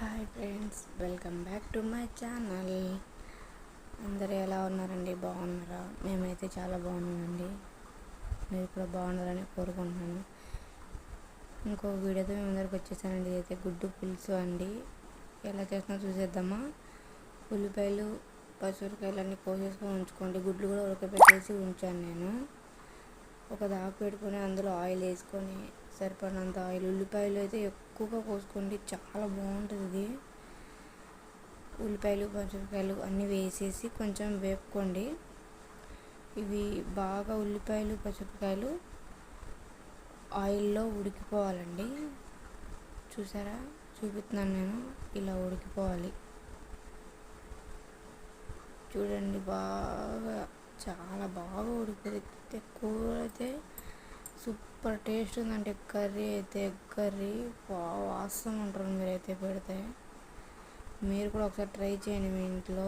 Hi friends, welcome back to my channel. అందరూ ఎలా ఉన్నారండి? బాగున్నారా? మేమైతే చాలా బాగున్నామండి. మీరు కూడా బాగున్నారని కోరుకుంటున్నాను. ఇంకో వీడియోతో మేము అందరికి వచ్చేసానండి. ఇదైతే గుడ్డు పులుసు అండి. ఎలా చేసినా చూసేద్దామా. ఉల్లిపాయలు, పచ్చిమిరపకాయలు అన్నీ కోసేసుకొని ఉంచుకోండి. గుడ్లు కూడా ఉడకబెట్టేసి ఉంచాను నేను. ఒక దాకా పెట్టుకొని అందులో ఆయిల్ వేసుకొని సరిపడినంత ఆయిల్, ఉల్లిపాయలు అయితే ఎక్కువగా కోసుకోండి, చాలా బాగుంటుంది ఇది. ఉల్లిపాయలు, పచ్చిమిరపకాయలు అన్నీ వేసేసి కొంచెం వేపుకోండి. ఇవి బాగా ఉల్లిపాయలు, పచ్చిమిరపకాయలు ఆయిల్లో ఉడికిపోవాలండి. చూసారా, చూపిస్తున్నాను నేను. ఇలా ఉడికిపోవాలి చూడండి. బాగా చాలా బాగా ఉడికిపోతే కూర అయితే సూపర్ టేస్ట్ ఉందంటే, కర్రీ అయితే ఎగ్ కర్రీ వాసన ఉంటారు మీరైతే పెడితే. మీరు కూడా ఒకసారి ట్రై చేయండి మీ ఇంట్లో.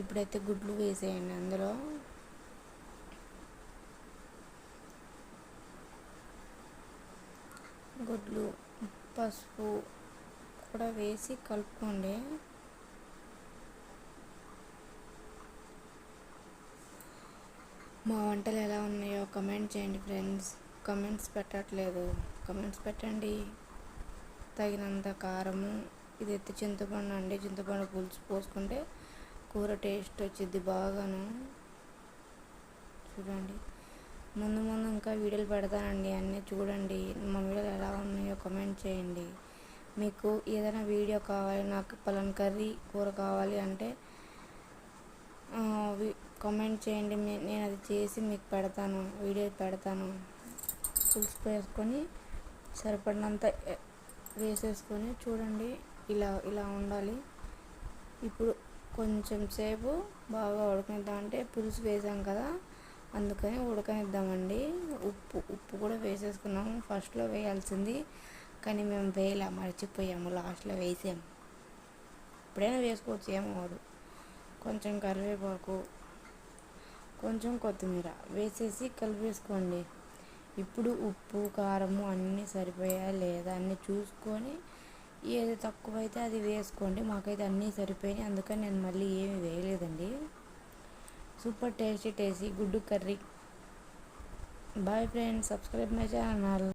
ఇప్పుడైతే గుడ్లు వేసేయండి అందులో. గుడ్లు, పసుపు కూడా వేసి కలుపుకోండి. మా వంటలు ఎలా ఉన్నాయో కమెంట్ చేయండి ఫ్రెండ్స్. కమెంట్స్ పెట్టట్లేదు, కమెంట్స్ పెట్టండి. తగినంత కారము. ఇదైతే చింతపండు అండి. చింతపండు పులుసు పోసుకుంటే కూర టేస్ట్ వచ్చింది బాగాను. చూడండి, ముందు ఇంకా వీడియోలు పెడతానండి, అన్నీ చూడండి. మా వీడియోలు ఎలా ఉన్నాయో కమెంట్ చేయండి. మీకు ఏదైనా వీడియో కావాలి, నాకు పలానా కర్రీ కూర కావాలి అంటే కామెంట్ చేయండి. నేను అది చేసి మీకు పెడతాను, వీడియో పెడతాను. పులుసు వేసుకొని సరిపడినంత వేసేసుకొని చూడండి. ఇలా ఉండాలి. ఇప్పుడు కొంచెం సేపు బాగా ఉడకనిద్దామంటే పులుసు వేసాం కదా, అందుకని ఉడకనిద్దామండి. ఉప్పు కూడా వేసేసుకున్నాము. ఫస్ట్లో వేయాల్సింది, కానీ మేము వేయలే, మర్చిపోయాము. లాస్ట్లో వేసాము. ఎప్పుడైనా వేసుకోవచ్చు, ఏమవ్వదు. కొంచెం కరివేపాకు, కొంచెం కొత్తిమీర వేసేసి కలిపేసుకోండి. ఇప్పుడు ఉప్పు, కారము అన్నీ సరిపోయా లేదా అన్నీ చూసుకొని ఏది తక్కువైతే అది వేసుకోండి. మాకైతే అన్నీ సరిపోయినాయి, అందుకని నేను మళ్ళీ ఏమి వేయలేదండి. సూపర్ టేస్టీ గుడ్డు curry. Bye friends, subscribe my channel.